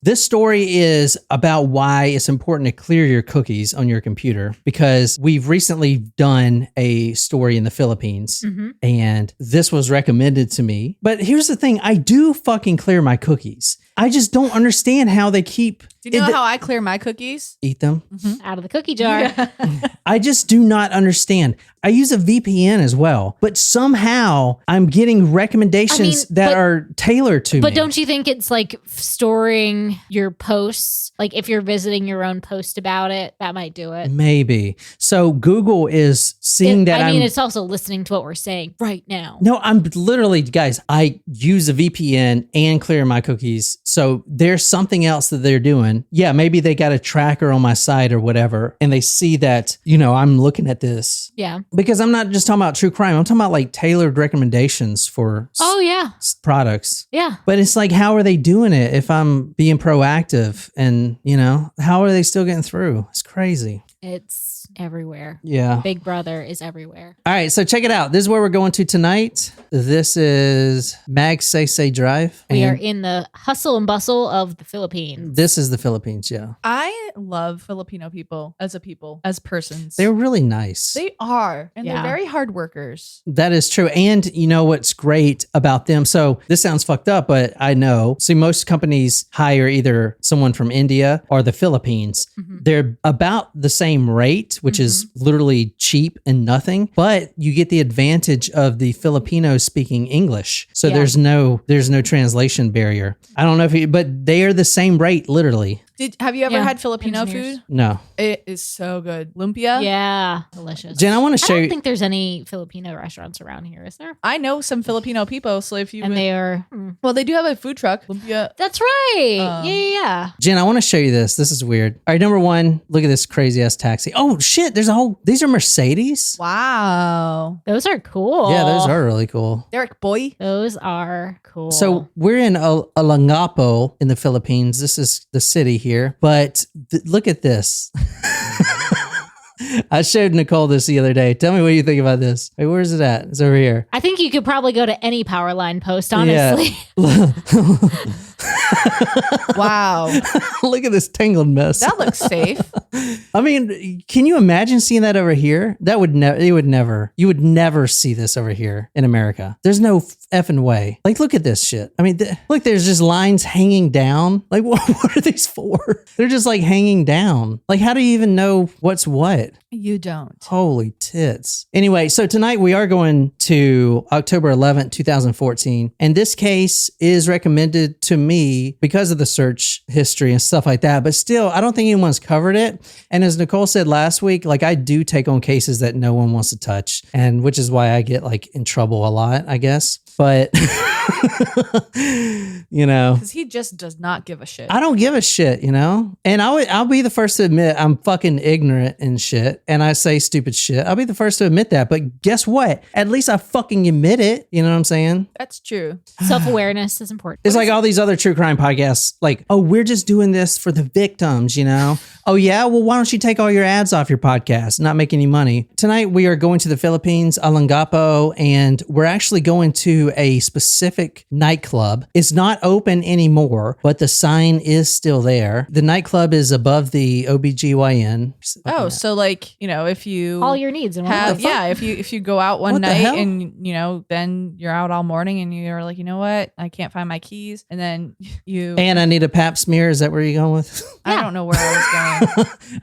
This story is about why it's important to clear your cookies on your computer, because we've recently done a story in the Philippines and this was recommended to me. But here's the thing. I do fucking clear my cookies. I just don't understand how they keep... Do you know how I clear my cookies? Eat them? Out of the cookie jar. Yeah. I just do not understand. I use a VPN as well, but somehow I'm getting recommendations that are tailored to me. But don't you think it's like storing your posts? Like if you're visiting your own post about it, that might do it. Maybe. So Google is seeing that I mean, it's also listening to what we're saying right now. No, I'm literally, guys, I use a VPN and clear my cookies. So there's something else that they're doing. Yeah, maybe they got a tracker on my site or whatever, and they see that, I'm looking at this. Yeah. Because I'm not just talking about true crime. I'm talking about like tailored recommendations for products. Yeah. But it's like, how are they doing it if I'm being proactive? And, how are they still getting through? It's crazy. It's everywhere. Yeah. Big Brother is everywhere. All right, so check it out. This is where we're going to tonight. This is Magsaysay Drive. We are in the hustle and bustle of the Philippines. This is the Philippines, yeah. I love Filipino people, as persons. They're really nice. They are. And they're very hard workers. That is true. And you know what's great about them? So this sounds fucked up, but I know. See, most companies hire either someone from India or the Philippines. They're about the same rate, which is literally cheap and nothing, but you get the advantage of the Filipinos speaking English. So there's no translation barrier. I don't know but they are the same rate, literally. Have you ever had Filipino food? No. It is so good. Lumpia? Yeah. Delicious. Jen, I want to show you. I don't think there's any Filipino restaurants around here, is there? I know some Filipino people, so if you... And they are... Well, they do have a food truck. Lumpia. That's right. Yeah. Jen, I want to show you this. This is weird. All right, number one, look at this crazy ass taxi. Oh shit, these are Mercedes? Wow. Those are cool. Yeah, those are really cool. Derek boy. Those are cool. So we're in Olongapo in the Philippines. This is the city here, but look at this. I showed Nicole this the other day. Tell me what you think about this. Wait, where is it at? It's over here. I think you could probably go to any power line post, honestly. Yeah. Wow. Look at this tangled mess. That looks safe. I mean, can you imagine seeing that over here? That would you would never see this over here in America. There's no effing way. Like, look at this shit. I mean, look, there's just lines hanging down. Like, what are these for? They're just like hanging down. Like, how do you even know what's what? You don't. Holy tits. Anyway, so tonight we are going to October 11th, 2014. And this case is recommended to me because of the search history and stuff like that. But still, I don't think anyone's covered it. And as Nicole said last week, like, I do take on cases that no one wants to touch. And which is why I get like in trouble a lot, I guess. But because he just does not give a shit. I don't give a shit, and I'll be the first to admit I'm fucking ignorant and shit, and I say stupid shit. I'll be the first to admit that, but guess what? At least I fucking admit it. You know what I'm saying? That's true. Self-awareness is important. It's like all these other true crime podcasts, like, oh, we're just doing this for the victims, Oh yeah, well, why don't you take all your ads off your podcast, not make any money? Tonight we are going to the Philippines, Olongapo, and we're actually going to a specific nightclub. It's not open anymore, but the sign is still there. The nightclub is above the OBGYN. Oh, so like, if you all your needs and if you go out one night and then you're out all morning and you're like, you know what, I can't find my keys, and then and I need a pap smear. Is that where you're going with? I don't know where I was going.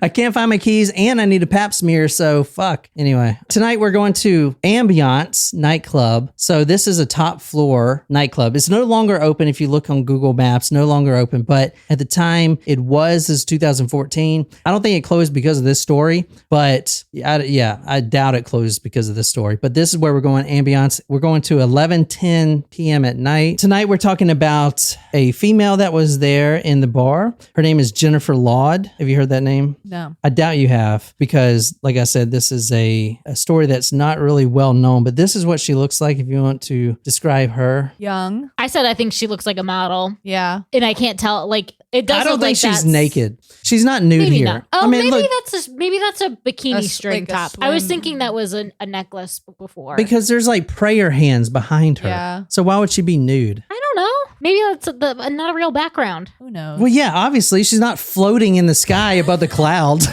I can't find my keys and I need a pap smear, so fuck. Anyway, tonight we're going to Ambiance nightclub. So this is a top floor nightclub. It's no longer open. If you look on Google Maps, no longer open, but at the time it was 2014. I don't think it closed because of this story, but I doubt it closed because of this story. But this is where we're going, Ambiance. We're going to 11:10 p.m. at night. Tonight we're talking about a female that was there in the bar. Her name is Jennifer Laude. Have you heard that name? No. I doubt you have, because like I said, this is a story that's not really well known, but this is what she looks like if you want to describe her. Young. I said I think she looks like a model. Yeah. And I can't tell, like, it doesn't. I don't think she's naked. She's not nude maybe here. Not. Oh, I mean, maybe that's a bikini string like top. I was thinking that was a necklace before. Because there's like prayer hands behind her. Yeah. So why would she be nude? I don't know. Maybe that's not a real background. Who knows? Well, yeah, obviously she's not floating in the sky above the clouds.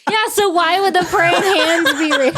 Yeah, so why would the praying hands be real?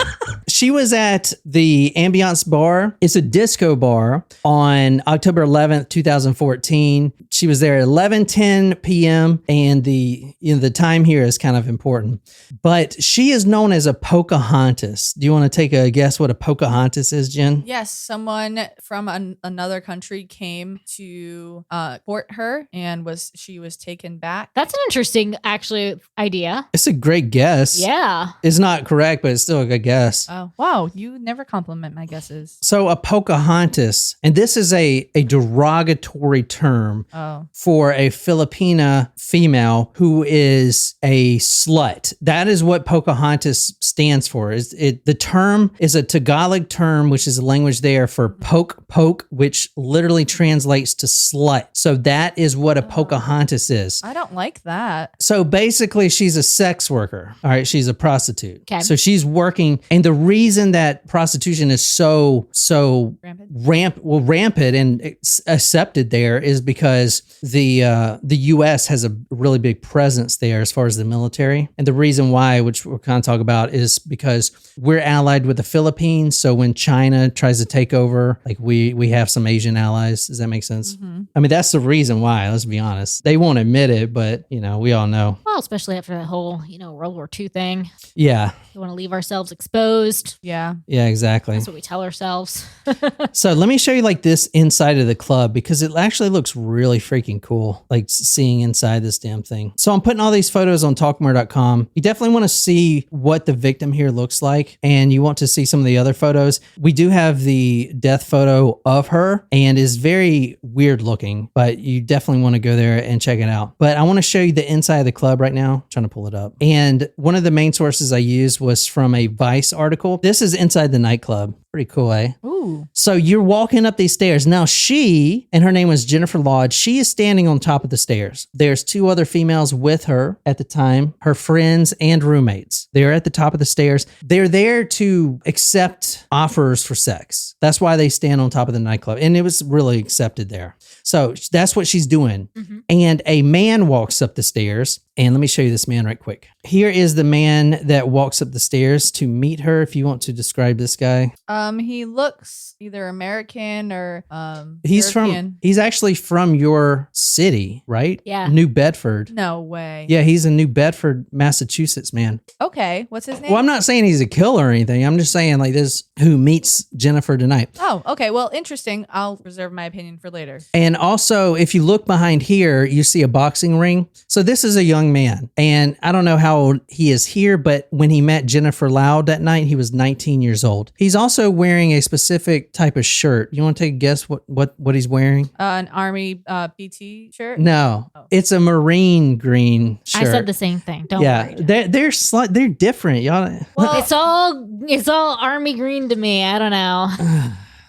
She was at the Ambiance Bar. It's a disco bar on October 11th, 2014. She was there at 11:10 p.m. and the time here is kind of important. But she is known as a Pocahontas. Do you want to take a guess what a Pocahontas is, Jen? Yes, someone from another country came to court her, and she was taken back. That's an interesting, actually, idea. It's a great guess. Yeah. It's not correct, but it's still a good guess. Oh, wow. You never compliment my guesses. So a Pocahontas, and this is a derogatory term for a Filipina female who is a slut. That is what Pocahontas stands for. The term is a Tagalog term, which is a language there for poke, which literally translates to slut. So that is what a Pocahontas is. I don't like that. So basically, she's a sex worker. All right, she's a prostitute. Okay. So she's working, and the reason that prostitution is so rampant and accepted there is because the U.S. has a really big presence there as far as the military, and the reason why, which we'll kind of talk about, is because we're allied with the Philippines. So when China tries to take over, like we have some Asian allies. Does that make sense? Mm-hmm. I mean, that's the reason why. Let's be honest. They won't admit it, but we all know. Well, especially after that whole, World War II thing. Yeah. We want to leave ourselves exposed. Yeah. Yeah, exactly. That's what we tell ourselves. So let me show you like this inside of the club because it actually looks really freaking cool, like seeing inside this damn thing. So I'm putting all these photos on talkmore.com. You definitely want to see what the victim here looks like, and you want to see some of the other photos. We do have the death photo of her, and is very weird looking, but you definitely want to go there and check it out. But I want to show you the inside of the club right now. I'm trying to pull it up. And one of the main sources I used was from a Vice article. This is inside the nightclub. Pretty cool, eh? Ooh. So you're walking up these stairs. Now she, and her name was Jennifer Laude, she is standing on top of the stairs. There's two other females with her at the time, her friends and roommates. They're at the top of the stairs. They're there to accept offers for sex. That's why they stand on top of the nightclub. And it was really accepted there. So that's what she's doing. Mm-hmm. And a man walks up the stairs. And let me show you this man right quick. Here is the man that walks up the stairs to meet her. If you want to describe this guy. He looks either American or European. He's actually from your city, right? Yeah. New Bedford. No way. Yeah, he's a New Bedford, Massachusetts man. Okay. What's his name? Well, I'm not saying he's a killer or anything. I'm just saying like this who meets Jennifer tonight. Oh, okay. Well, interesting. I'll reserve my opinion for later. And also, if you look behind here, you see a boxing ring. So this is a young man. And I don't know how old he is here, but when he met Jennifer Laude that night, he was 19 years old. He's also wearing a specific type of shirt. You want to take a guess what he's wearing? An Army PT shirt? No, it's a marine green shirt. I said the same thing. Don't worry. They're different, y'all. Well, it's all army green to me. I don't know.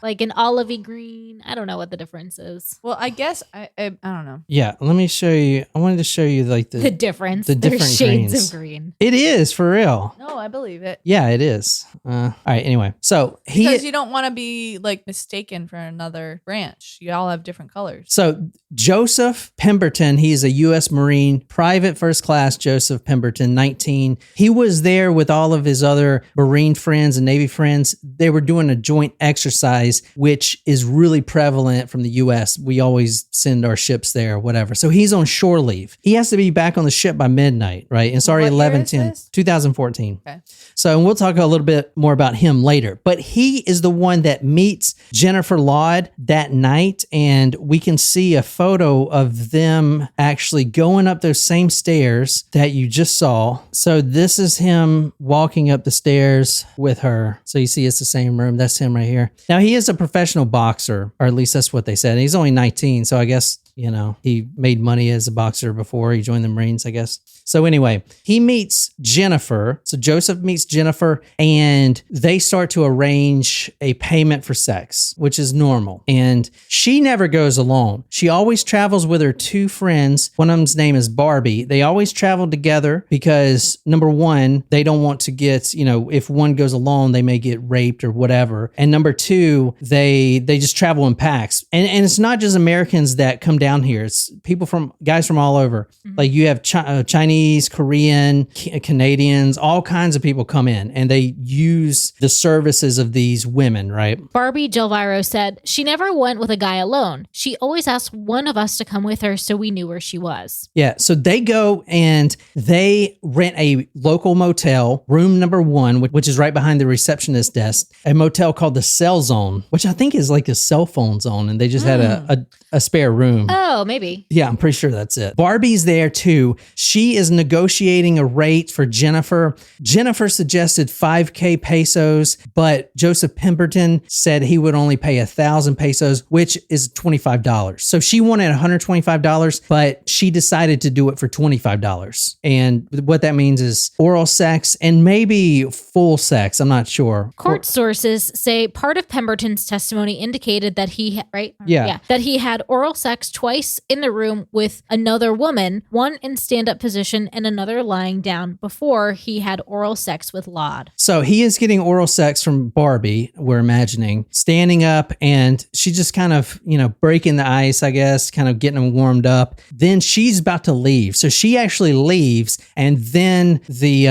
Like an olivey green. I don't know what the difference is. Well, I guess I don't know. Yeah, let me show you. I wanted to show you like the difference. The different There's shades greens. of green. It is for real. No, I believe it. Yeah, it is. All right. Anyway, so because you don't want to be like mistaken for another branch. You all have different colors. So Joseph Pemberton, he's a U.S. Marine, private first class. Joseph Pemberton, 19. He was there with all of his other Marine friends and Navy friends. They were doing a joint exercise, which is really prevalent from the U.S. We always send our ships there, whatever. So he's on shore leave. He has to be back on the ship by midnight, right? And it's already 11:10, 2014. Okay. So, and we'll talk a little bit more about him later. But he is the one that meets Jennifer Laude that night, and we can see a photo of them actually going up those same stairs that you just saw. So this is him walking up the stairs with her. So you see it's the same room. That's him right here. Now he is a professional boxer, or at least that's what they said. He's only 19, so I guess you know, he made money as a boxer before he joined the Marines, I guess. So anyway, he meets Jennifer. So Joseph meets Jennifer and they start to arrange a payment for sex, which is normal. And she never goes alone. She always travels with her two friends. One of them's name is Barbie. They always travel together because number one, they don't want to get, you know, if one goes alone, they may get raped or whatever. And number two, they just travel in packs. And it's not just Americans that come down here. It's people guys from all over. Mm-hmm. Like you have Chinese, Korean, Canadians, all kinds of people come in and they use the services of these women, right? Barbie Gilviro said, she never went with a guy alone. She always asked one of us to come with her so we knew where she was. Yeah, so they go and they rent a local motel, room number 1, which is right behind the receptionist desk, a motel called the Cell Zone, which I think is like a cell phone zone, and they just had a spare room. Oh, maybe. Yeah, I'm pretty sure that's it. Barbie's there too. She is negotiating a rate for Jennifer. Jennifer suggested 5K pesos, but Joseph Pemberton said he would only pay 1,000 pesos, which is $25. So she wanted $125, but she decided to do it for $25. And what that means is oral sex and maybe full sex. I'm not sure. Court sources say part of Pemberton's testimony indicated that he, that he had oral sex twice in the room with another woman, one in stand-up position and another lying down, before he had oral sex with Laude. So he is getting oral sex from Barbie, we're imagining, standing up, and she's just kind of, you know, breaking the ice, I guess, kind of getting him warmed up. Then she's about to leave. So she actually leaves, and then the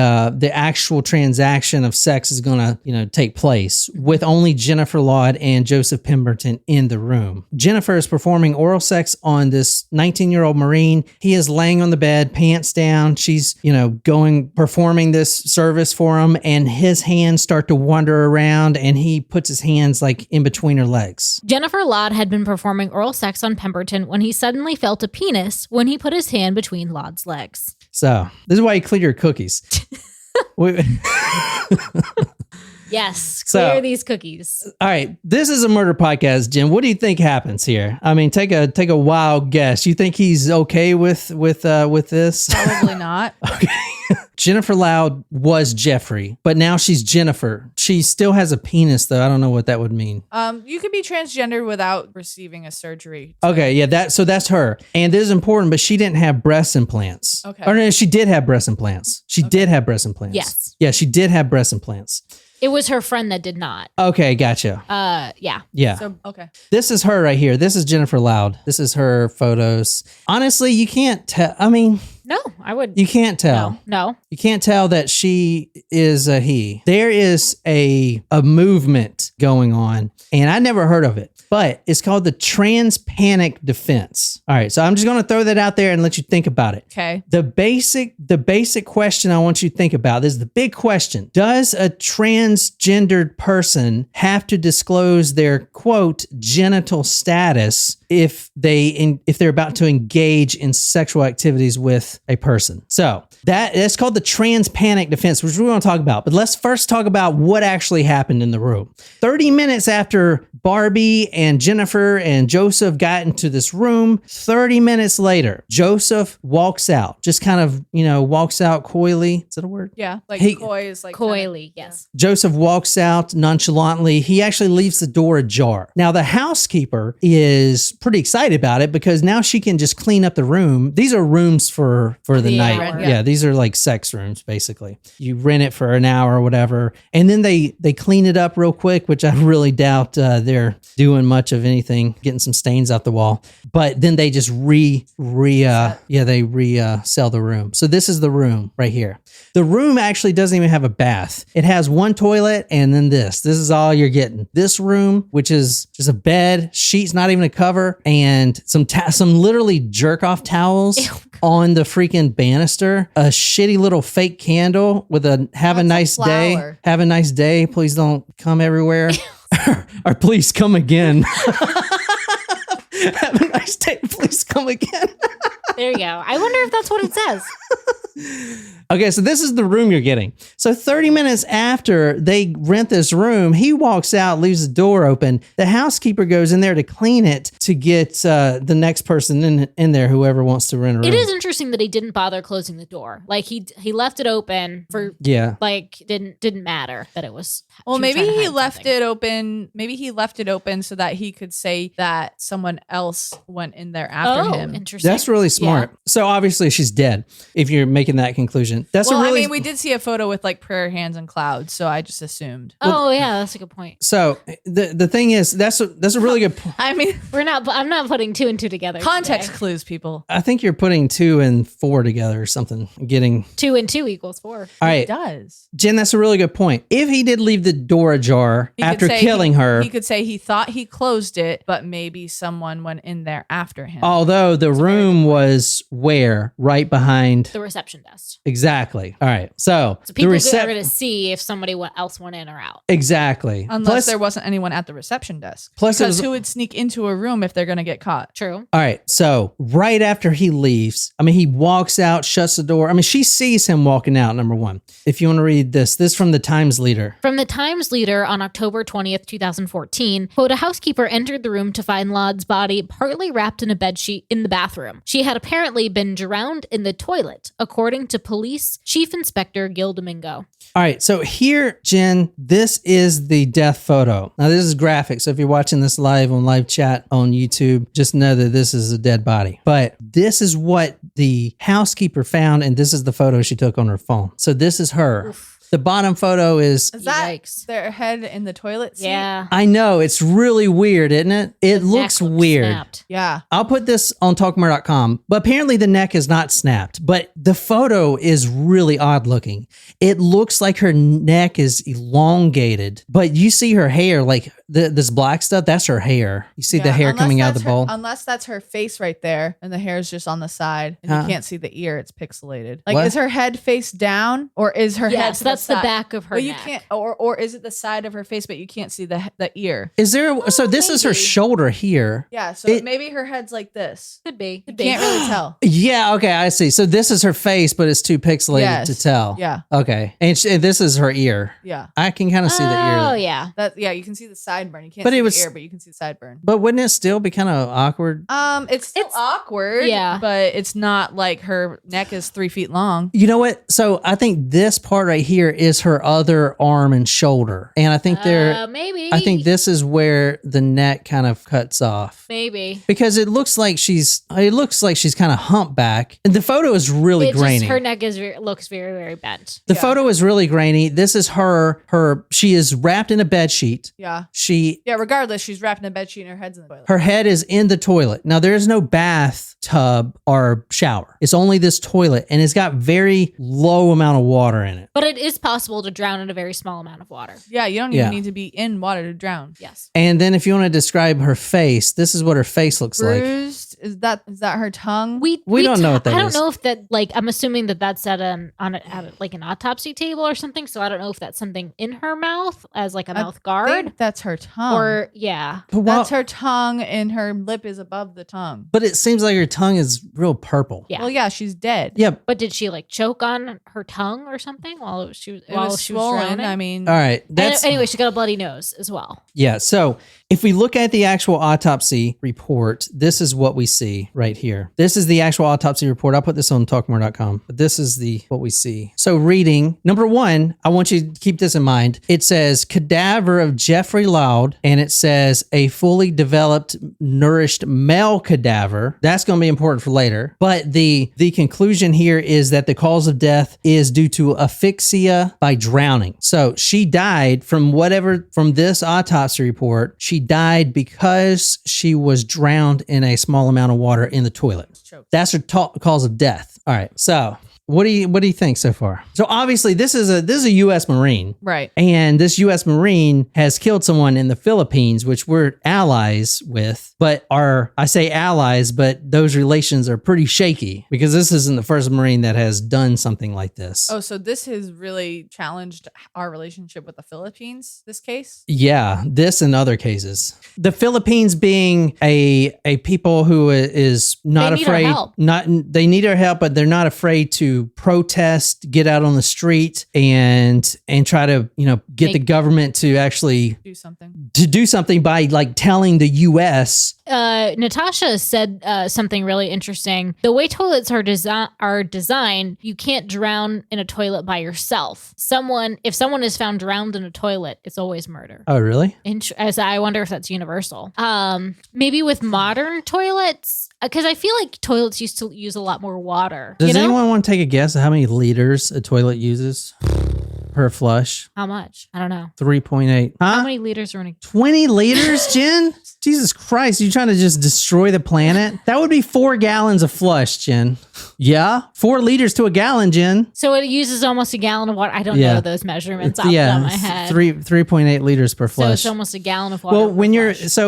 actual transaction of sex is going to, you know, take place with only Jennifer Laude and Joseph Pemberton in the room. Jennifer is performing oral sex on this 19-year-old Marine. He is laying on the bed, pants down. She's, you know, performing this service for him, and his hands start to wander around, and he puts his hands like in between her legs. Jennifer Laude had been performing oral sex on Pemberton when he suddenly felt a penis when he put his hand between Laude's legs. So this is why you clear your cookies. Yes, clear these cookies. All right, this is a murder podcast, Jim. What do you think happens here? I mean, take a wild guess. You think he's okay with this? Probably not. Okay. Jennifer Laude was Jeffrey, but now she's Jennifer. She still has a penis, though. I don't know what that would mean. You could be transgender without receiving a surgery. Okay, yeah, that's her. And this is important, but she didn't have breast implants. Okay. Or no, she did have breast implants. She did have breast implants. Yes. Yeah, she did have breast implants. It was her friend that did not. Okay, gotcha. Yeah. Yeah. So, okay. This is her right here. This is Jennifer Laude. This is her photos. Honestly, you can't tell. I mean... No, I would. You can't tell. No. You can't tell that she is a he. There is a movement going on, and I never heard of it, but it's called the trans-panic defense. All right, so I'm just going to throw that out there and let you think about it. Okay. The basic question I want you to think about, this is the big question. Does a transgendered person have to disclose their, quote, genital status if they're about to engage in sexual activities with a person? So that's called the trans-panic defense, which we want to talk about. But let's first talk about what actually happened in the room. 30 minutes after Barbie and Jennifer and Joseph got into this room, 30 minutes later, Joseph walks out, just kind of, you know, walks out coyly. Is that a word? Yeah, like coy is like... Coyly, yes. Joseph walks out nonchalantly. He actually leaves the door ajar. Now, the housekeeper is pretty excited about it because now she can just clean up the room. These are rooms for the night. Yeah, these are like sex rooms, basically. You rent it for an hour or whatever, and then they clean it up real quick, which I really doubt they're doing much of anything, getting some stains out the wall. But then they just resell the room. So this is the room right here. The room actually doesn't even have a bath. It has one toilet and then this. This is all you're getting. This room, which is just a bed, sheets, not even a cover, and some literally jerk off towels on the freaking banister. A shitty little fake candle with a have a nice day. Have a nice day. Please don't come everywhere. Or please come again. Have a nice day. Please come again. There you go. I wonder if that's what it says. Okay, so this is the room you're getting. So 30 minutes after they rent this room, he walks out, leaves the door open. The housekeeper goes in there to clean it to get the next person in there, whoever wants to rent a room. It is interesting that he didn't bother closing the door. Like he left it open for like didn't matter that it was. Well, maybe he left it open. Maybe he left it open so that he could say that someone else went in there after him. Interesting. That's really smart. Yeah. So obviously she's dead. If you're making that conclusion, I mean, we did see a photo with like prayer hands and clouds, so I just assumed. Yeah, that's a good point. So the thing is, that's a really good point. I mean, I'm not putting 2 and 2 together. Context today. clues, people. I think you're putting 2 and 4 together or something. Getting 2 and 2 equals 4. All right, it does. Jen, that's a really good point. If he did leave the door ajar after killing her, he could say he thought he closed it, but maybe someone went in there after him. Although the room was right behind the reception desk. Exactly. All right. So people are going to see if somebody else went in or out. Exactly. Unless there wasn't anyone at the reception desk. Because who would sneak into a room if they're going to get caught? True. All right. So right after he leaves, I mean, he walks out, shuts the door. I mean, she sees him walking out, number one. If you want to read this is from the Times Leader. From the Times Leader on October 20th, 2014, quote, a housekeeper entered the room to find Laude's body partly wrapped in a bedsheet in the bathroom. She had apparently been drowned in the toilet, according to Police Chief Inspector Gil Domingo. All right, so here, Jen, this is the death photo. Now, this is graphic, so if you're watching this live on live chat on YouTube, just know that this is a dead body. But this is what the housekeeper found, and this is the photo she took on her phone. So this is her. Oof. The bottom photo is that their head in the toilet seat? Yeah. I know. It's really weird, isn't it? It looks weird. Snapped. Yeah. I'll put this on talkmore.com, but apparently the neck is not snapped, but the photo is really odd looking. It looks like her neck is elongated, but you see her hair, like this black stuff, that's her hair. You see the hair coming out of the bowl? Unless that's her face right there and the hair is just on the side and you can't see the ear, it's pixelated. Like, is her head face down or is her head to that's the back of her neck. You can't, or is it the side of her face, but you can't see the ear? Is there? So this is her shoulder here. Yeah. So maybe her head's like this. Could be. You can't really tell. Yeah. Okay. I see. So this is her face, but it's too pixelated to tell. Yeah. Okay. And this is her ear. Yeah. I can kind of see the ear. Oh yeah. You can see the sideburn. You can't see the ear, but you can see the sideburn. But wouldn't it still be kind of awkward? It's awkward. Yeah. But it's not like her neck is 3 feet long. You know what? So I think this part right here is her other arm and shoulder. And I think maybe. I think this is where the neck kind of cuts off. Maybe. Because it looks like she's kind of humpback. And the photo is really grainy. Her neck looks very, very bent. The photo is really grainy. This is she is wrapped in a bed sheet. Yeah. Regardless, she's wrapped in a bed sheet and her head's in the toilet. Her head is in the toilet. Now there is no bathtub or shower. It's only this toilet and it's got very low amount of water in it. But it is possible to drown in a very small amount of water. Yeah, you don't even need to be in water to drown. Yes. And then if you want to describe her face, this is what her face looks bruised. Is that her tongue? We don't know what that is. I don't know if that, like, I'm assuming that's at an autopsy table or something. So I don't know if that's something in her mouth as like a mouth guard. I think that's her tongue. Or that's her tongue and her lip is above the tongue. But it seems like her tongue is real purple. Yeah. Well, yeah, she's dead. Yeah. But did she like choke on her tongue or something while she was swollen? drowning? I mean, all right. Anyway, she got a bloody nose as well. Yeah. So if we look at the actual autopsy report, this is what we see right here. This is the actual autopsy report. I'll put this on talkmore.com, but this is what we see. So reading, number one, I want you to keep this in mind. It says cadaver of Jeffrey Laude, and it says a fully developed, nourished male cadaver. That's going to be important for later. But the conclusion here is that the cause of death is due to asphyxia by drowning. So she died from this autopsy report. She died because she was drowned in a small amount of water in the toilet. That's her cause of death. All right. So what do you think so far? So obviously this is a U.S. Marine. Right. And this U.S. Marine has killed someone in the Philippines, which we're allies with, but I say allies, but those relations are pretty shaky because this isn't the first Marine that has done something like this. Oh, so this has really challenged our relationship with the Philippines, this case? Yeah, this and other cases. The Philippines being a people who is not afraid, they need our help, but they're not afraid to to protest, get out on the street and try to, get the government to actually do something by like telling the US. Natasha said something really interesting. The way toilets are designed, you can't drown in a toilet by yourself. If someone is found drowned in a toilet, it's always murder. Oh, really? I wonder if that's universal. Maybe with modern toilets, because I feel like toilets used to use a lot more water. Does anyone want to take a guess at how many liters a toilet uses per flush? How much? I don't know. 3.8. Huh? How many liters are in a 20 liters, Jen? Jesus Christ, you trying to just destroy the planet? That would be 4 gallons of flush, Jen. Yeah, 4 liters to a gallon, Jen. So it uses almost a gallon of water. I don't know those measurements off the top of my head. 3.8 liters per flush. So it's almost a gallon of water. Well, when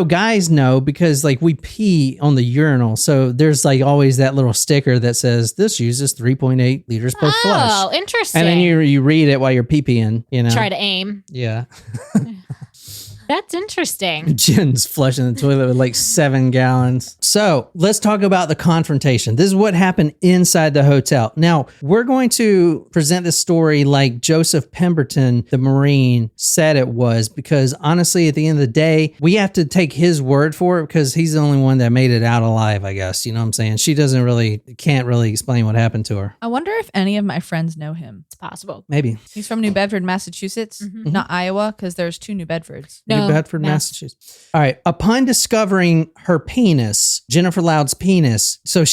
guys know, because like we pee on the urinal, so there's like always that little sticker that says this uses 3.8 liters per flush. Oh, interesting. And then you read it while you're pee-peeing, Try to aim. Yeah. That's interesting. Jen's flushing the toilet with like 7 gallons. So let's talk about the confrontation. This is what happened inside the hotel. Now, we're going to present this story like Joseph Pemberton, the Marine, said it was, because honestly, at the end of the day, we have to take his word for it because he's the only one that made it out alive, I guess. You know what I'm saying? She can't really explain what happened to her. I wonder if any of my friends know him. It's possible. Maybe. He's from New Bedford, Massachusetts, not Iowa, because there's 2 New Bedfords. New Bedford, Massachusetts. All right. Upon discovering her penis, Jennifer Laude's penis, so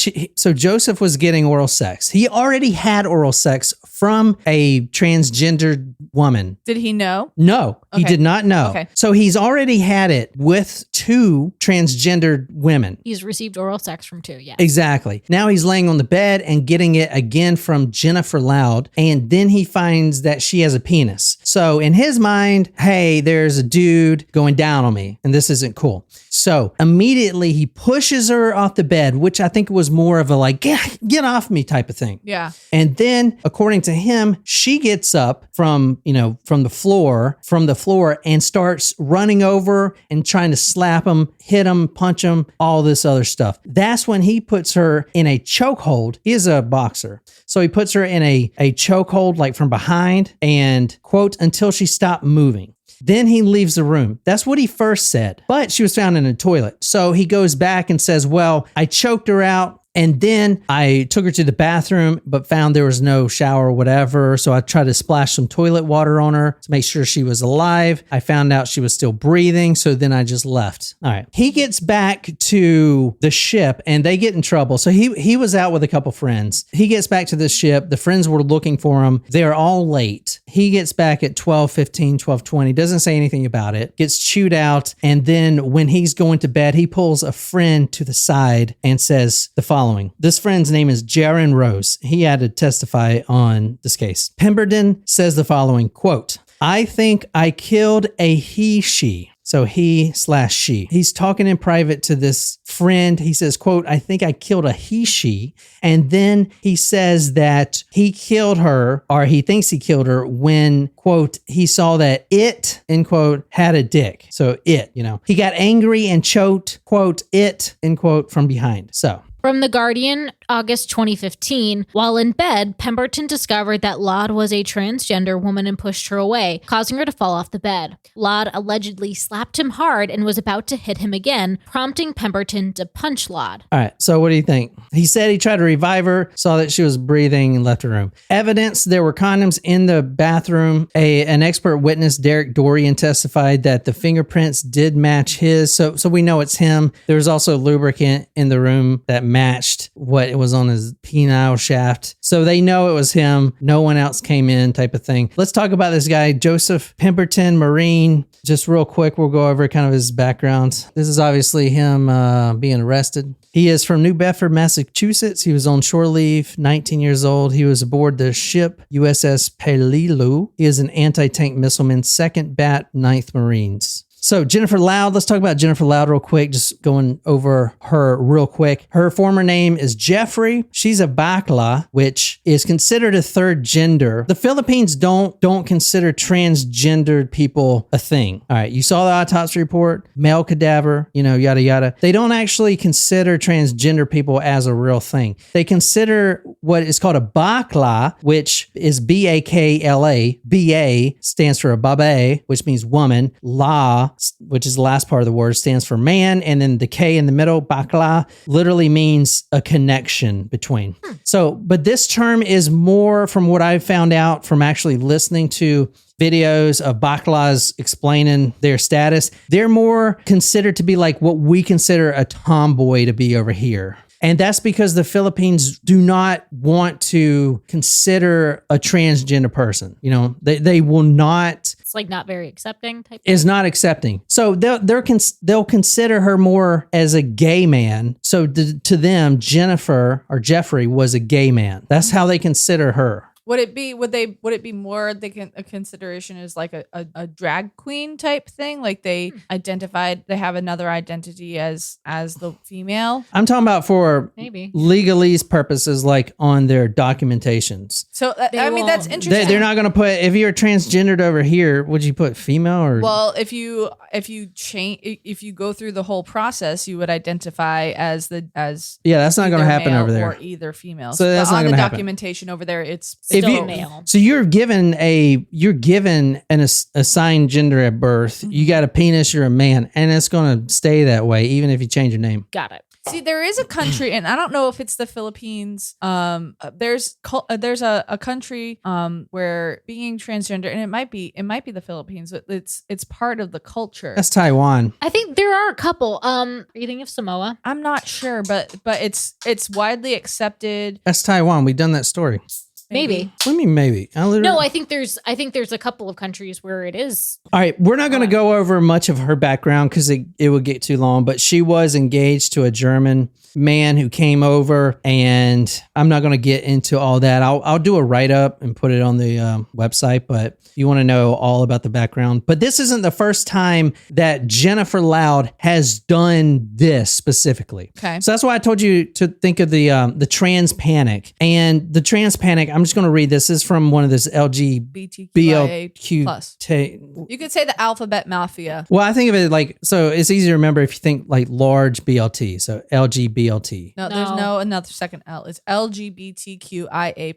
Joseph was getting oral sex. He already had oral sex from a transgendered woman. Did he know? No, he did not know. Okay. So he's already had it with 2 transgendered women. He's received oral sex from 2, yeah. Exactly. Now he's laying on the bed and getting it again from Jennifer Laude, and then he finds that she has a penis. So in his mind, hey, there's a dude going down on me, and this isn't cool. So immediately he pushes her off the bed, which I think was more of a like, get off me type of thing. Yeah. And then according to him, she gets up from the floor and starts running over and trying to slap him, hit him, punch him, all this other stuff. That's when he puts her in a chokehold. He is a boxer. So he puts her in a chokehold like from behind and quote, until she stopped moving. Then he leaves the room. That's what he first said. But she was found in a toilet. So he goes back and says, well, I choked her out. And then I took her to the bathroom, but found there was no shower or whatever. So I tried to splash some toilet water on her to make sure she was alive. I found out she was still breathing. So then I just left. All right. He gets back to the ship and they get in trouble. So he was out with a couple friends. He gets back to the ship. The friends were looking for him. They're all late. He gets back at 12:15, 12:20, doesn't say anything about it, gets chewed out. And then when he's going to bed, he pulls a friend to the side and says the following. This friend's name is Jaron Rose. He had to testify on this case. Pemberton says the following, quote, I think I killed a he/she. So he/she. He's talking in private to this friend. He says, quote, I think I killed a he/she. And then he says that he killed her, or he thinks he killed her when, quote, he saw that it, end quote, had a dick. So it, he got angry and choked, quote, it, end quote, from behind. So. From The Guardian, August 2015, while in bed, Pemberton discovered that Laude was a transgender woman and pushed her away, causing her to fall off the bed. Laude allegedly slapped him hard and was about to hit him again, prompting Pemberton to punch Laude. All right, so what do you think? He said he tried to revive her, saw that she was breathing, and left the room. Evidence, there were condoms in the bathroom. An expert witness, Derek Dorian, testified that the fingerprints did match his, so we know it's him. There was also lubricant in the room that matched what it was on his penile shaft. So they know it was him. No one else came in, type of thing. Let's talk about this guy, Joseph Pemberton, Marine. Just real quick, we'll go over kind of his background. This is obviously him being arrested. He is from New Bedford, Massachusetts. He was on shore leave, 19 years old. He was aboard the ship USS Peleliu. He is an anti-tank missileman, 2nd Bat, 9th Marines. So Jennifer Laude, let's talk about Jennifer Laude real quick, just going over her real quick. Her former name is Jeffrey. She's a Bakla, which is considered a third gender. The Philippines don't consider transgendered people a thing. All right, you saw the autopsy report, male cadaver, yada yada. They don't actually consider transgender people as a real thing. They consider what is called a bakla, which is BAKLA. BA stands for a babae, which means woman. La, which is the last part of the word, stands for man, and then the K in the middle, bakla, literally means a connection between. So, but this term is more, from what I've found out from actually listening to videos of baklas explaining their status, they're more considered to be like what we consider a tomboy to be over here. And that's because the Philippines do not want to consider a transgender person. They will not. It's like not very accepting type. Is not accepting. So they'll consider her more as a gay man. So to them, Jennifer or Jeffrey was a gay man. That's how they consider her. Would it be more a consideration as like a drag queen type thing? Like they have another identity as the female? I'm talking about for maybe legalese purposes, like on their documentations. So that's interesting. They're not going to put, if you're transgendered over here, would you put female or? Well, if you go through the whole process, you would identify as yeah, that's not going to happen over there, or either female. So that's not going to happen. On the documentation over there, it's male. So you're given an assigned gender at birth. You got a penis, you're a man, and it's going to stay that way even if you change your name. Got it. See, there is a country, and I don't know if it's the Philippines. There's a country where being transgender, and it might be the Philippines, but it's part of the culture. That's Taiwan. I think there are a couple. Are you thinking of Samoa? I'm not sure, but it's widely accepted. That's Taiwan. We've done that story. Maybe. What do you mean maybe? No, I think there's a couple of countries where it is. All right, we're not going to go over much of her background because it would get too long, but she was engaged to a German man who came over, and I'm not going to get into all that. I'll do a write-up and put it on the website, but you want to know all about the background. But this isn't the first time that Jennifer Laude has done this specifically. Okay. So that's why I told you to think of the trans panic. And the trans panic, I'm just going to read this. This is from one of this LGBTQ+. You could say the alphabet mafia. Well, I think of it like, so it's easy to remember if you think like large BLT. So LGBLT. No, there's no another second L. It's LGBTQIA+.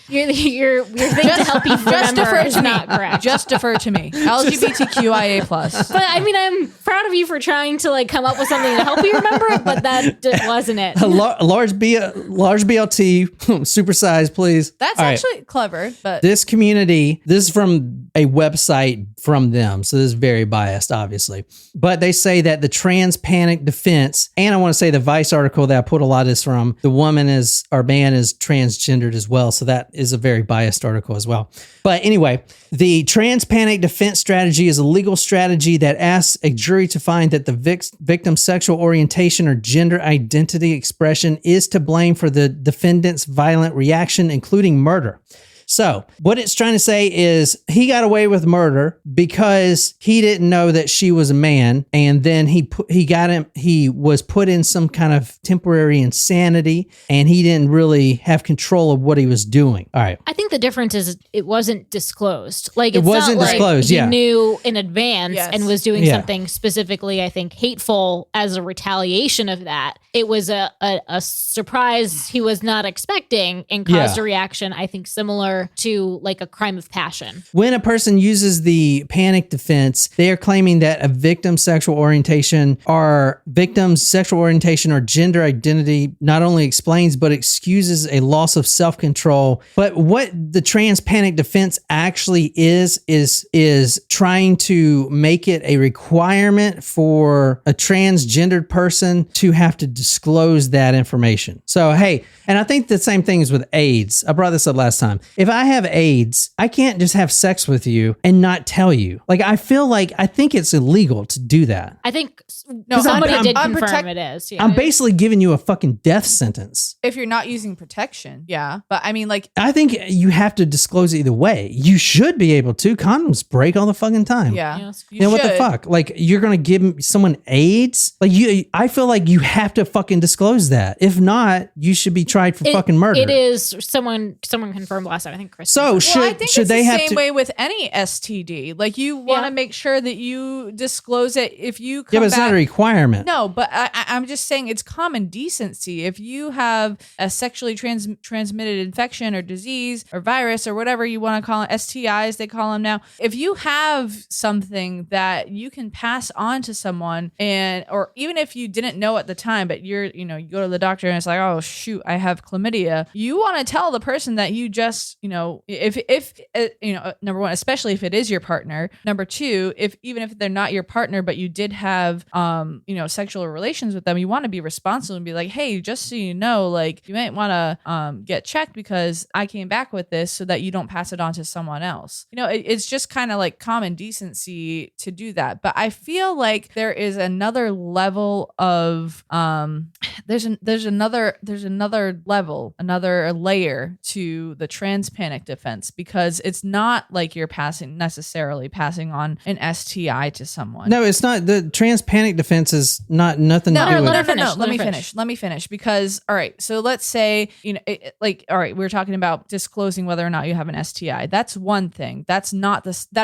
You're thinking to help you remember is not correct. Just defer to me. LGBTQIA+. But I mean, I'm proud of you for trying to like come up with something to help you remember it, but that wasn't it. Large BLT, supersize, please. That's all actually right. Clever, but this community, this is from a website from them, so this is very biased, obviously. But they say that the trans panic defense, and I want to say the Vice article that I put a lot of this from, the woman is, or man is transgendered as well, so that is a very biased article as well. But anyway, the trans panic defense strategy is a legal strategy that asks a jury to find that the victim's sexual orientation or gender identity expression is to blame for the defendant's violent reaction, including murder. So what it's trying to say is he got away with murder because he didn't know that she was a man, and then he was put in some kind of temporary insanity, and he didn't really have control of what he was doing. All right. I think the difference is it wasn't disclosed. Like it wasn't not disclosed. Like he knew in advance and was doing something specifically, I think, hateful as a retaliation of that. It was a surprise he was not expecting and caused a reaction, I think, similar to like a crime of passion. When a person uses the panic defense, they are claiming that a victim's sexual orientation or gender identity not only explains but excuses a loss of self-control. But what the trans panic defense actually is trying to make it a requirement for a transgendered person to have to disclose that information. So, hey, and I think the same thing is with AIDS. I brought this up last time. If I have AIDS, I can't just have sex with you and not tell you. Like, I think it's illegal to do that. I think No, somebody I'm- did I'm confirm protect- it is. Yeah. I'm basically giving you a fucking death sentence. If you're not using protection, yeah. But I mean, like, I think you have to disclose either way. You should be able to. Condoms break all the fucking time. yeah. Yes. You Then what the should. fuck? Like, you're gonna give someone AIDS? Like, I feel like you have to fucking disclose that. If not, you should be tried for fucking murder. It is someone confirmed last time. I think Chris. So Well, I think should it's they the have same to? way with any STD. Like, you want to make sure that you disclose it if you come Yeah, but it's not a requirement. No, but I'm just saying it's common decency. If you have a sexually transmitted infection or disease or virus or whatever you want to call it, STIs they call them now. If you have something that you can pass on to someone, or even if you didn't know at the time, but you go to the doctor and it's like, oh shoot, I have chlamydia. You want to tell the person that you just, if number one, especially if it is your partner. Number two, even if they're not your partner, but you did have, sexual relations with them, you want to be responsible and be like, hey, just so you know, like, you might want to get checked because I came back with this, so that you don't pass it on to someone else. It's just kind of like common decency to do that. But I feel like there is another level of there's another layer to the trans panic defense, because it's not like you're necessarily passing on an STI to someone. No, it's not. The trans panic defense is nothing to do with it. No. Let me finish. Because, all right, so let's say, all right, we're talking about disclosing whether or not you have an STI. That's one thing. That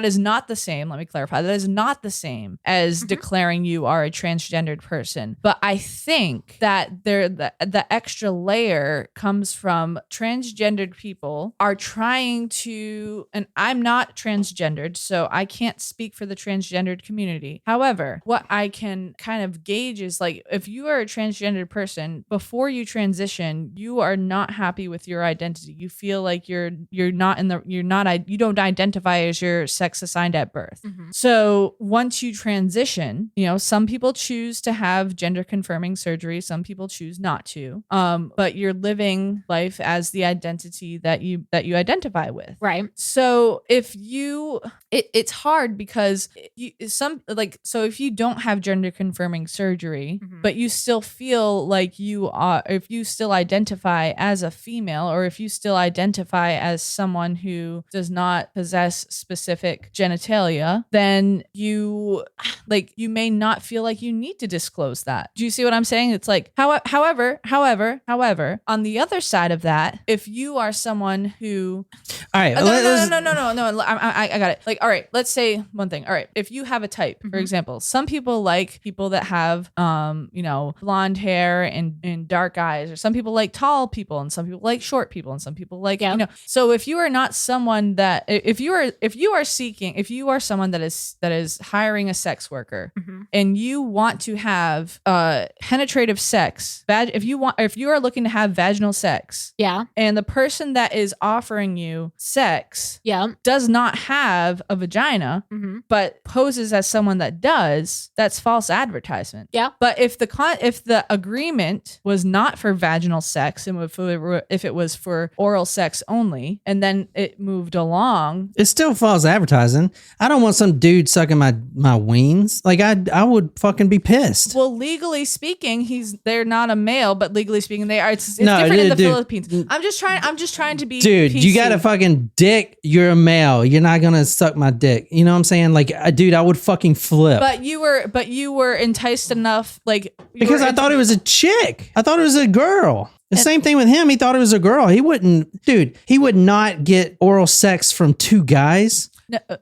is not the same. Let me clarify. That is not the same as declaring you are a transgendered person. But I think that the extra layer comes from transgendered people are trying to, and I'm not transgendered, so I can't speak for the transgendered community. However, what I can kind of gauge is, like, if you are a transgendered person, before you transition, you are not happy with your identity. You feel like you don't identify as your sex assigned at birth. So once you transition, some people choose to have gender confirming surgery, some people choose not to. But you're living life as the identity that you identify with. Right. So it's hard because if you don't have gender confirming surgery, but you still feel like you are, if you still identify as a female, or if you still identify as someone who does not possess specific genitalia, then you may not feel like you need to disclose that. Do you see what I'm saying? It's like, however, on the other side of that, if you are someone who, all right, no, I got it. Like, all right, let's say one thing. All right, if you have a type, for example, some people like people that have, blonde hair and dark eyes, or some people like tall people, and some people like short people, and some people like, so if you are not someone that, if you are someone that is hiring a sex worker, and you want to have penetrative sex, if you are looking to have vaginal sex, and the person that is offering you sex, does not have a vagina, but poses as someone that does, that's false advertisement. But if the agreement was not for vaginal sex, and if it was for oral sex only, and then it moved along, it's still false advertising. I don't want some dude sucking my weens. Like, I would fucking be pissed. Well, legally speaking, they're not a male, but legally speaking, they are. It's different in the Philippines. I'm just trying to be. Dude, PC. You got a fucking dick. You're a male. You're not gonna suck my dick. You know what I'm saying? Like, dude, I would fucking flip. But you were enticed enough, because I thought it was a chick. I thought it was a girl. The same thing with him. He thought it was a girl. He would not get oral sex from two guys.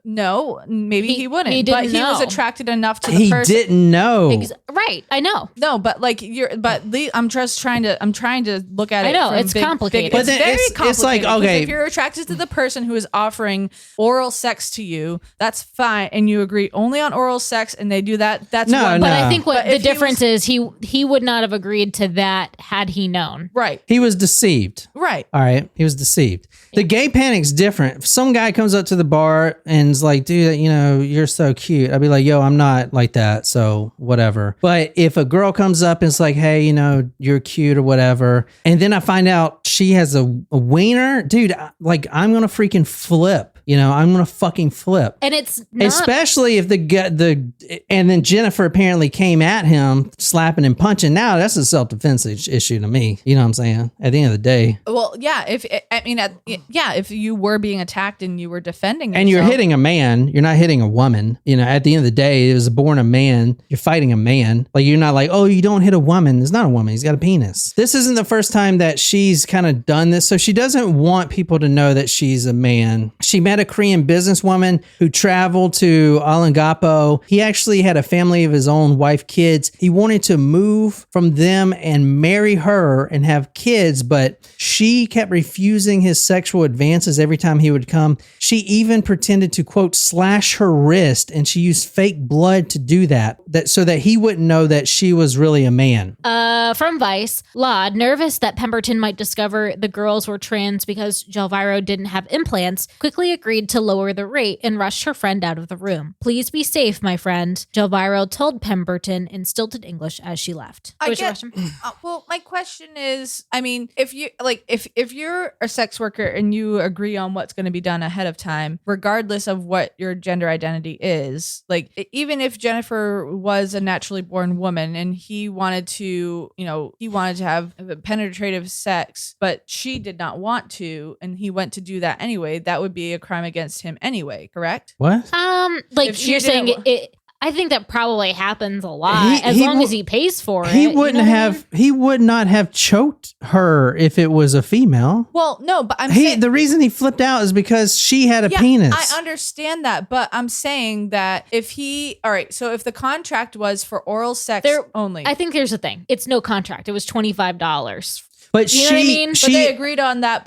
No, maybe he wouldn't. He but didn't he was know. attracted enough to the person. He didn't know. Right, I know. No, but I'm just trying to look at it. I know, it's complicated. It's very complicated. It's like, because okay, if you're attracted to the person who is offering oral sex to you, that's fine, and you agree only on oral sex, and they do that. That's one. But I think what the difference is, he would not have agreed to that had he known. Right. He was deceived. Right. All right. He was deceived. The gay panic's different. If some guy comes up to the bar, her and is like, dude, you're so cute, I'd be like, yo, I'm not like that, so whatever. But if a girl comes up and it's like, hey, you're cute or whatever, and then I find out she has a wiener, dude, I'm gonna freaking flip. I'm gonna fucking flip. And it's not, especially if and then Jennifer apparently came at him, slapping and punching. Now that's a self-defense issue to me. You know what I'm saying? At the end of the day. Well, yeah. If you were being attacked and you were defending yourself, and you're hitting a man, you're not hitting a woman. At the end of the day, it was born a man. You're fighting a man. Like, you're not like, oh, you don't hit a woman. It's not a woman. He's got a penis. This isn't the first time that she's kind of done this. So she doesn't want people to know that she's a man. She met a Korean businesswoman who traveled to Olongapo. He actually had a family of his own, wife, kids. He wanted to move from them and marry her and have kids, but she kept refusing his sexual advances every time he would come. She even pretended to, quote, slash her wrist, and she used fake blood to do that so that he wouldn't know that she was really a man. From Vice, Laude, nervous that Pemberton might discover the girls were trans because Jelviro didn't have implants, quickly agreed to lower the rate and rushed her friend out of the room. Please be safe, my friend, Jelviro told Pemberton in stilted English as she left. Well, my question is, if you if you're a sex worker and you agree on what's going to be done ahead of time, regardless of what your gender identity is, even if Jennifer was a naturally born woman and he wanted to have penetrative sex, but she did not want to, and he went to do that anyway, that would be a crime against him anyway, correct? What? You're saying it. I think that probably happens a lot as long as he pays for it. He would not have choked her if it was a female. Well, no, but I'm saying the reason he flipped out is because she had a penis. I understand that, but I'm saying that if the contract was for oral sex only. I think here's the thing. It's no contract. It was $25. But you know what I mean? But they agreed on that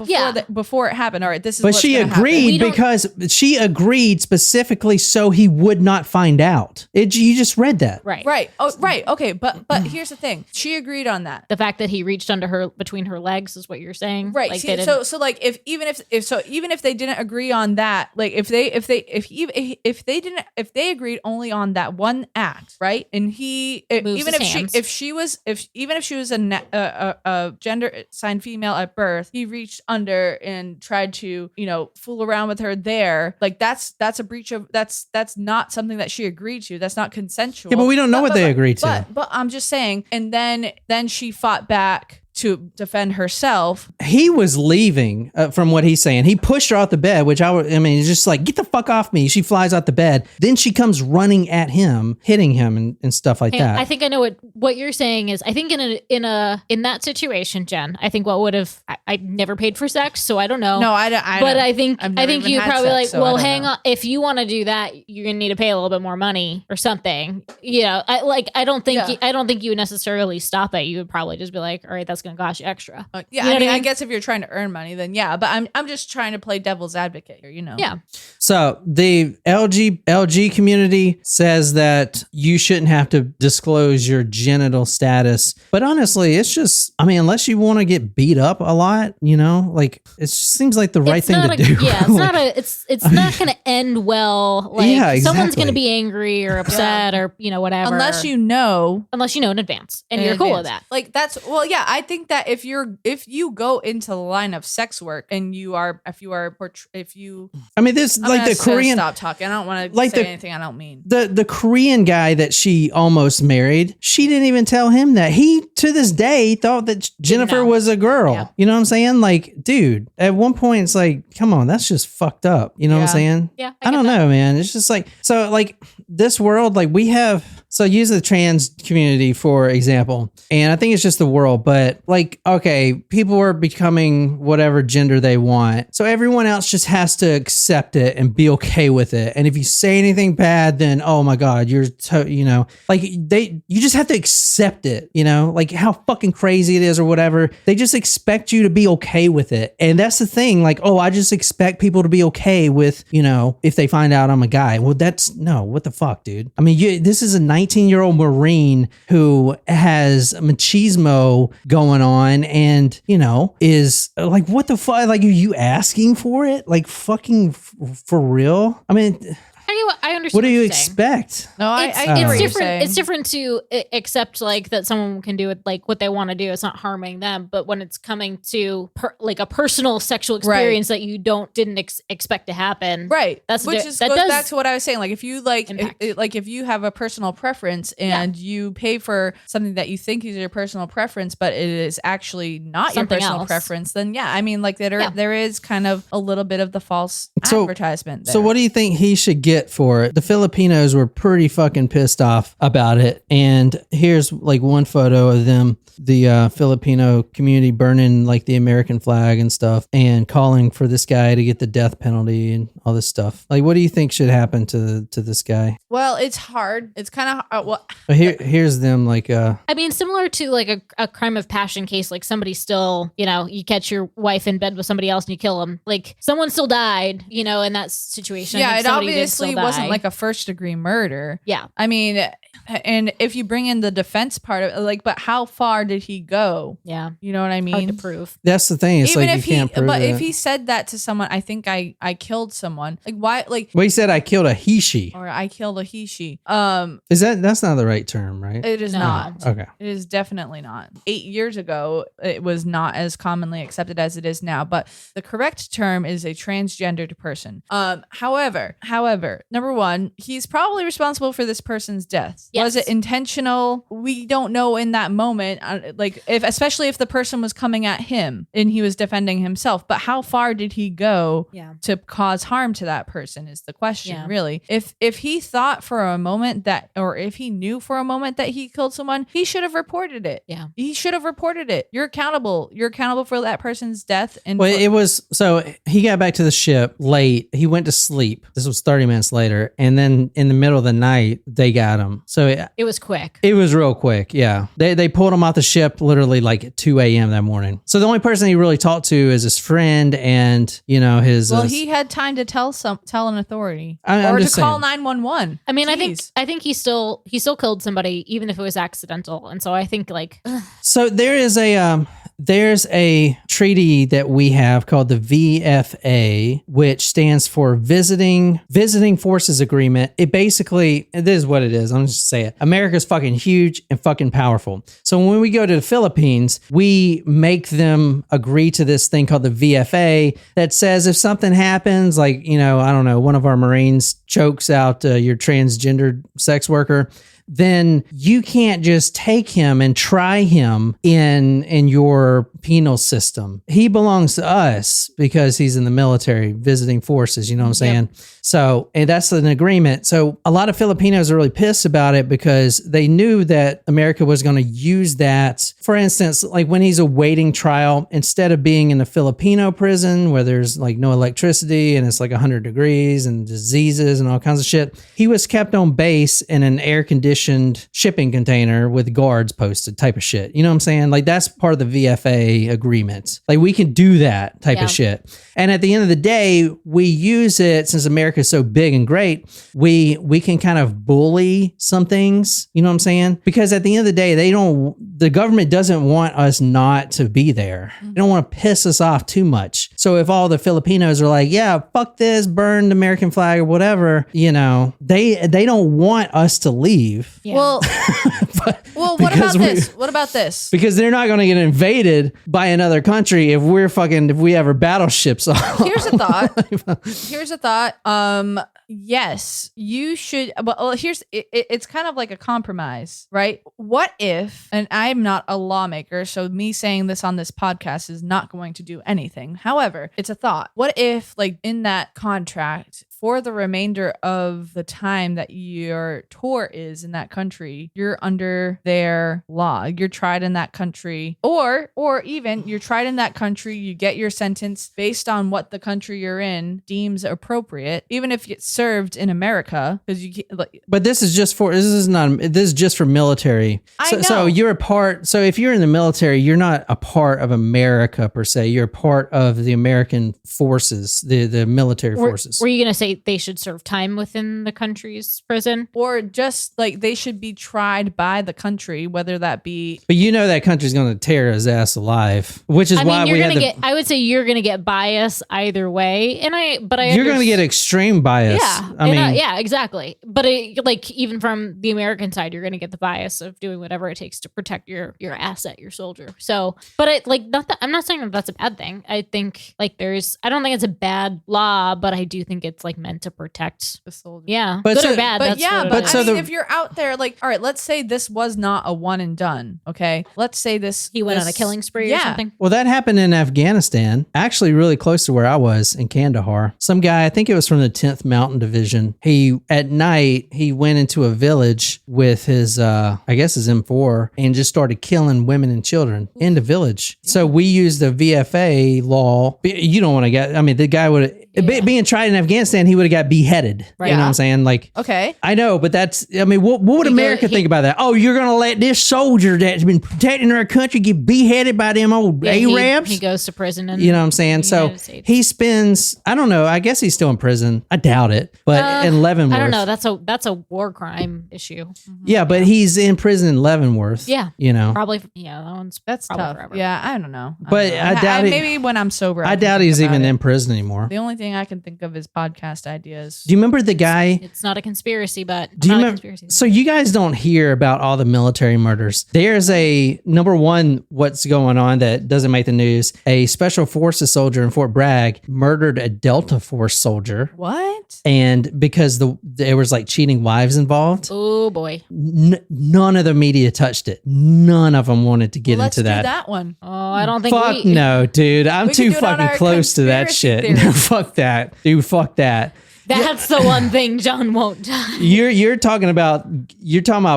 before it happened. All right, this is. But she agreed because she agreed specifically so he would not find out. You just read that, right? Right. Oh, right. Okay. But here's the thing. She agreed on that. The fact that he reached under her between her legs is what you're saying, right? Even if they didn't agree on that, if they agreed only on that one act, right? And if she was a gender signed female at birth, he reached under and tried to fool around with her there, that's a breach of that's not something that she agreed to. That's not consensual. Yeah, but we don't know what they agreed to. But I'm just saying, and then she fought back to defend herself. He was leaving, from what he's saying. He pushed her out the bed, which he's just like, get the fuck off me. She flies out the bed. Then she comes running at him, hitting him and stuff like that. I think I know what you're saying is, I think in that situation, Jen, I think what would have, I never paid for sex, so I don't know. No, I don't. But I think you probably sex, well, hang on. If you want to do that, you're gonna need to pay a little bit more money or something. I don't think you would necessarily stop it. You would probably just be like, all right, that's gonna cost you extra. I guess if you're trying to earn money, then yeah. But I'm just trying to play devil's advocate here, Yeah. So the LG community says that you shouldn't have to disclose your genital status, but honestly, it's just, unless you want to get beat up a lot, it just seems like the right thing to do. Yeah, it's not going to end well. Exactly. Someone's going to be angry or upset or whatever. Unless you know in advance and you're cool with that. I think that if you go into the line of sex work and the Korean, stop talking. I don't want to say anything I don't mean. The Korean guy that she almost married, she didn't even tell him that. He to this day thought that Jennifer was a girl. Yeah. You know what I'm saying? Dude, at one point it's like, come on, that's just fucked up. You know what I'm saying? Yeah. I don't know, man. It's just this world, we have. So use the trans community, for example, and I think it's just the world, but okay, people are becoming whatever gender they want. So everyone else just has to accept it and be okay with it. And if you say anything bad, then, oh my God, you just have to accept it, how fucking crazy it is or whatever. They just expect you to be okay with it. And that's the thing. I just expect people to be okay with, if they find out I'm a guy. Well, what the fuck, dude? This is a 19-year-old Marine who has machismo going on and, is like, what the fuck? Like, are you asking for it? Like, fucking for real? I mean, I understand. What do you you're saying. expect? No, I It's get what you're different. saying. It's different to accept like that someone can do it like what they want to do. It's not harming them, but when it's coming to like a personal sexual experience that you didn't expect to happen, right? That's Which goes goes back to what I was saying. Like if you if you have a personal preference and you pay for something that you think is your personal preference, but it is actually not Something your personal else. preference, then I mean, like there is kind of a little bit of the false advertisement there. So what do you think he should get for it? The Filipinos were pretty fucking pissed off about it. And here's like one photo of them, the Filipino community burning like the American flag and stuff and calling for this guy to get the death penalty and all this stuff. Like, what do you think should happen to this guy? Well, it's hard. It's kind of But here's them like I mean, similar to like a crime of passion case, like somebody still, you catch your wife in bed with somebody else and you kill them. Like someone still died, in that situation. Yeah, Like, it somebody did obviously still wasn't die. like a first degree murder. Yeah. I mean, and if you bring in the defense part of like, but how far did he go? Yeah. You know what I mean? Hard to prove. that's the thing. It's Even like if you can't prove but it. if he said that to someone, I think I killed someone. Like why? Like Well, he said I killed a he/she. or I killed a he she. That's not the right term, right? It is No. not. Okay. It is definitely not. 8 years ago, it was not as commonly accepted as it is now. But the correct term is a transgendered person. However, number one, he's probably responsible for this person's death. Yes. Was it intentional? We don't know in that moment. Especially if the person was coming at him and he was defending himself. But how far did he go to cause harm to that person? Is the question, really. If he thought for a moment that, or if he knew for a moment that he killed someone, he should have reported it. Yeah. He should have reported it. You're accountable. You're accountable for that person's death. And Well, it was so he got back to the ship late. He went to sleep. This was 30 minutes later. And then in the middle of the night, they got him. So It was quick. it was real quick. Yeah. They pulled him off the ship literally like at 2 a.m. that morning. So the only person he really talked to is his friend and, his. well, he had time to tell an authority I'm or to just call saying. 911. I mean, Jeez. I think he still killed somebody, even if it was accidental. And so I think like, So there's a treaty that we have called the VFA, which stands for Visiting Forces Agreement. It basically, this is what it is. I'm just saying it. America's fucking huge and fucking powerful. So when we go to the Philippines, we make them agree to this thing called the VFA that says if something happens, like, I don't know, one of our Marines chokes out your transgendered sex worker, then you can't just take him and try him in your penal system. He belongs to us because he's in the military visiting forces, you know what I'm saying? So, and that's an agreement. So a lot of Filipinos are really pissed about it because they knew that America was going to use that. For instance, like when he's awaiting trial, instead of being in a Filipino prison where there's like no electricity and it's like 100 degrees and diseases and all kinds of shit, he was kept on base in an air-conditioned shipping container with guards posted type of shit. You know what I'm saying? Like that's part of the VFA agreement. Like we can do that type of shit. And at the end of the day, we use it since America is so big and great. We can kind of bully some things. You know what I'm saying? Because at the end of the day, the government doesn't want us not to be there. They don't want to piss us off too much. So if all the Filipinos are like, yeah, fuck this, burn the American flag or whatever, they don't want us to leave. yeah. Well, what about this? What about this? Because they're not going to get invaded by another country if we have our battleships off. Here's a thought. Yes, you should. Well, it's kind of like a compromise, right? What if, and I'm not a lawmaker, so me saying this on this podcast is not going to do anything. However, it's a thought. What if, like in that contract, for the remainder of the time that your tour is in that country, you're under their law. You're tried in that country, or even you're tried in that country. You get your sentence based on what the country you're in deems appropriate, even if it's served in America, because you can't, like. But this is just for military. So you're a part. So if you're in the military, you're not a part of America per se. You're a part of the American forces, the military forces. Were you going to say they should serve time within the country's prison? Or just like they should be tried by the country, whether that be. But you know that country's going to tear his ass alive, which is why we had I would say you're going to get bias either way, you're going to get extreme bias. Yeah, yeah, exactly. But even from the American side, you're going to get the bias of doing whatever it takes to protect your asset, your soldier. So, but I'm not saying that that's a bad thing. I think I don't think it's a bad law, but I do think it's like meant to protect the soldier. Yeah, good or bad. If you're out there, like, all right, let's say this was not a one and done. Okay, let's say he went on a killing spree or something. Well, that happened in Afghanistan, actually, really close to where I was in Kandahar. Some guy, I think it was from the 10th Mountain Division. At night he went into a village with his his M4 and just started killing women and children in the village. So we used the VFA law. You don't want to get. I mean, the guy would. Yeah. Being tried in Afghanistan, he would have got beheaded. Right. You know what I'm saying? Like, okay. I know, but what would America think about that? Oh, you're going to let this soldier that's been protecting our country get beheaded by them old Arabs? He goes to prison. You know what I'm saying? So he spends, I don't know, I guess he's still in prison. I doubt it. But in Leavenworth. I don't know. That's a war crime issue. Mm-hmm. Yeah, but he's in prison in Leavenworth. Yeah. You know? Probably, that's tough. forever. Yeah, I don't know. But I doubt maybe when I'm sober. I doubt he's even in prison anymore. The only thing I can think of is podcast ideas. Do you remember the guy? It's not a conspiracy, but do you remember? So you guys don't hear about all the military murders. There's a number one, what's going on that doesn't make the news. A special forces soldier in Fort Bragg murdered a Delta Force soldier. What? And because there was like cheating wives involved. Oh boy. None of the media touched it. None of them wanted to get into that. Let's do that one. Oh, I don't think Fuck no, dude. I'm too fucking close to that shit. No, fuck that. Dude, fuck that. That's the one thing John won't do. You're talking about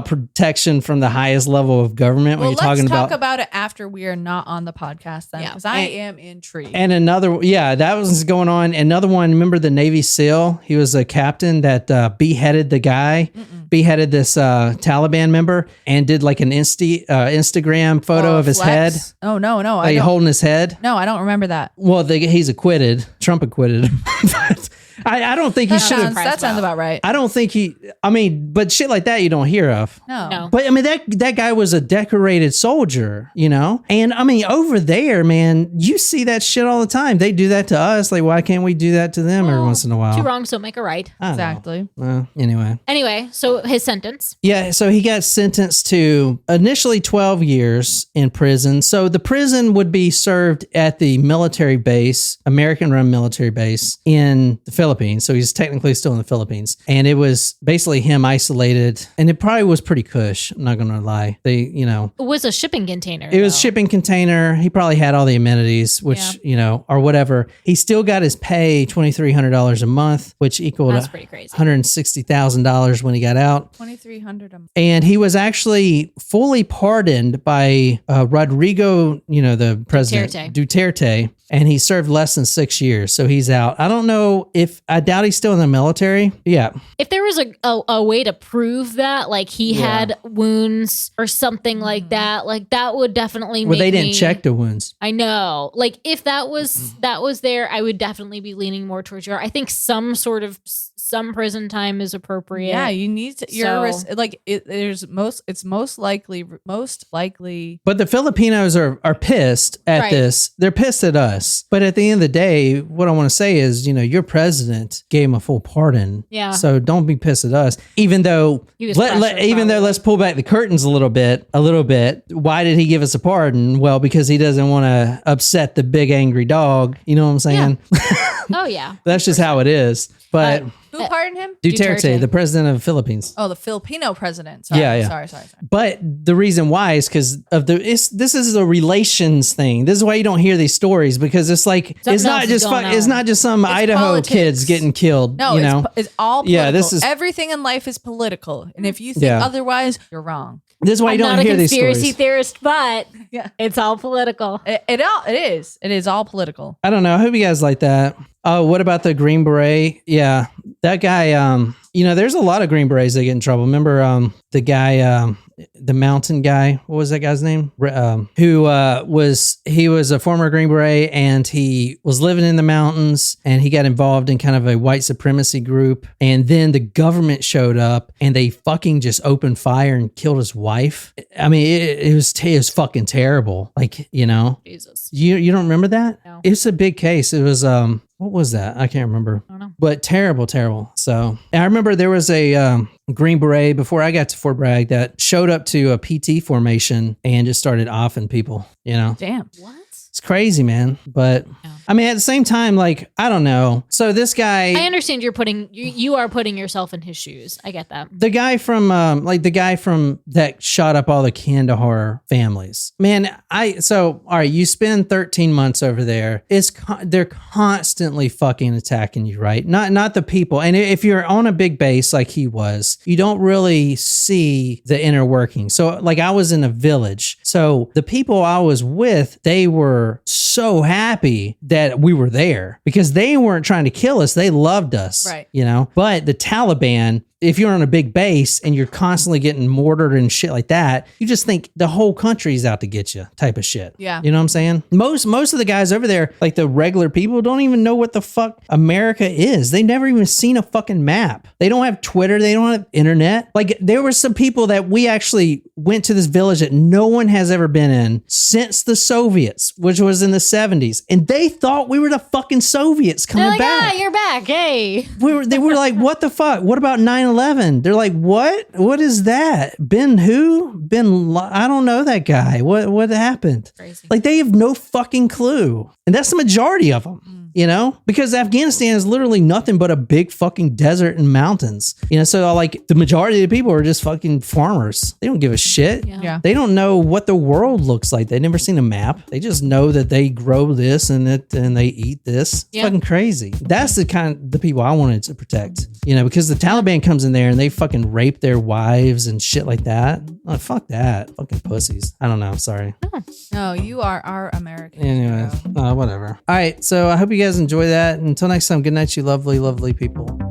protection from the highest level of government when you're talking about. Let's talk about it after we are not on the podcast then, because I am intrigued. And that was going on. Another one, remember the Navy SEAL? He was a captain that beheaded the guy, beheaded this Taliban member, and did like an Instagram photo of his head. Oh no, like holding his head. No, I don't remember that. Well, he's acquitted. Trump acquitted him. I don't think he should have. That sounds about right. I don't think but shit like that you don't hear of. No. But I mean, that guy was a decorated soldier, you know? And I mean, over there, man, you see that shit all the time. They do that to us. Like, why can't we do that to them every once in a while? Two wrongs don't make a right. Exactly. Well, anyway. Anyway, so his sentence. Yeah, so he got sentenced to initially 12 years in prison. So the prison would be served at the military base, American-run military base in the Philippines. So he's technically still in the Philippines. And it was basically him isolated. And it probably was pretty cush. I'm not going to lie. It was a shipping container. It was shipping container. He probably had all the amenities, which, or whatever. He still got his pay, $2,300 a month, which equaled That's pretty crazy. $160,000 when he got out. $2,300 a month. And he was actually fully pardoned by Rodrigo, the president, Duterte. And he served less than 6 years. So he's out. I doubt he's still in the military. Yeah. If there was a way to prove that, like he had wounds or something like that would definitely make they didn't check the wounds. I know. Like if that was there, I would definitely be leaning more towards I think some prison time is appropriate. Yeah, you need to. It's most likely. But the Filipinos are pissed at this. They're pissed at us. But at the end of the day, what I want to say is, your president gave him a full pardon. Yeah. So don't be pissed at us. Even though, let's pull back the curtains a little bit. Why did he give us a pardon? Well, because he doesn't want to upset the big angry dog. You know what I'm saying? Yeah. Oh yeah. That's just how it is. But who pardoned him? Duterte, the president of the Philippines. Oh, the Filipino president. Sorry, yeah. Sorry. But the reason why is because of this is a relations thing. This is why you don't hear these stories, because it's like it's not just some Idaho politics. Kids getting killed. No, it's all political. Yeah, everything in life is political, and if you think otherwise, you're wrong. This is why you don't hear these stories. I'm not a conspiracy theorist, but Yeah. it's all political. It is. It is all political. I don't know. I hope you guys like that. Oh, what about the Green Beret? Yeah, that guy. There's a lot of Green Berets that get in trouble. Remember, the guy, the mountain guy. What was that guy's name? Who was a former Green Beret, and he was living in the mountains, and he got involved in kind of a white supremacy group, and then the government showed up, and they fucking just opened fire and killed his wife. I mean, it was fucking terrible. Like, Jesus. You don't remember that? No. It's a big case. It was what was that? I can't remember. I don't know. But terrible. So and I remember there was a Green Beret before I got to Fort Bragg that showed up to a PT formation and just started offing people, Damn. What? It's crazy, man. But Yeah. I mean, at the same time, like, I don't know. So this guy, I understand you are putting yourself in his shoes. I get that. the guy from that shot up all the Kandahar families, man. All right, you spend 13 months over there. They're constantly fucking attacking you, right? Not the people. And if you're on a big base like he was, you don't really see the inner workings. So like I was in a village. So the people I was with, they were so happy that we were there because they weren't trying to kill us. They loved us, Right. But the Taliban, if you're on a big base and you're constantly getting mortared and shit like that, you just think the whole country's out to get you type of shit. Yeah. You know what I'm saying? Most of the guys over there, like the regular people, don't even know what the fuck America is. They never even seen a fucking map. They don't have Twitter. They don't have internet. Like there were some people that we actually went to this village that no one has ever been in since the Soviets, which was in the 70s. And they thought we were the fucking Soviets coming They're like, back. you're back. Hey. They were like, what the fuck? What about 9/11? They're like, what? What is that? I don't know that guy. What happened? Crazy. Like they have no fucking clue. And that's the majority of them. Because Afghanistan is literally nothing but a big fucking desert and mountains. So like the majority of the people are just fucking farmers. They don't give a shit. Yeah. They don't know what the world looks like. They've never seen a map. They just know that they grow this and they eat this. It's Yeah. fucking crazy. That's the people I wanted to protect. Because the Taliban comes in there and they fucking rape their wives and shit like that. Oh, fuck that. Fucking pussies. I don't know. Sorry. No, you are our American. Anyway, hero. whatever. All right. So I hope you guys enjoy that. Until next time, good night, you lovely, lovely people.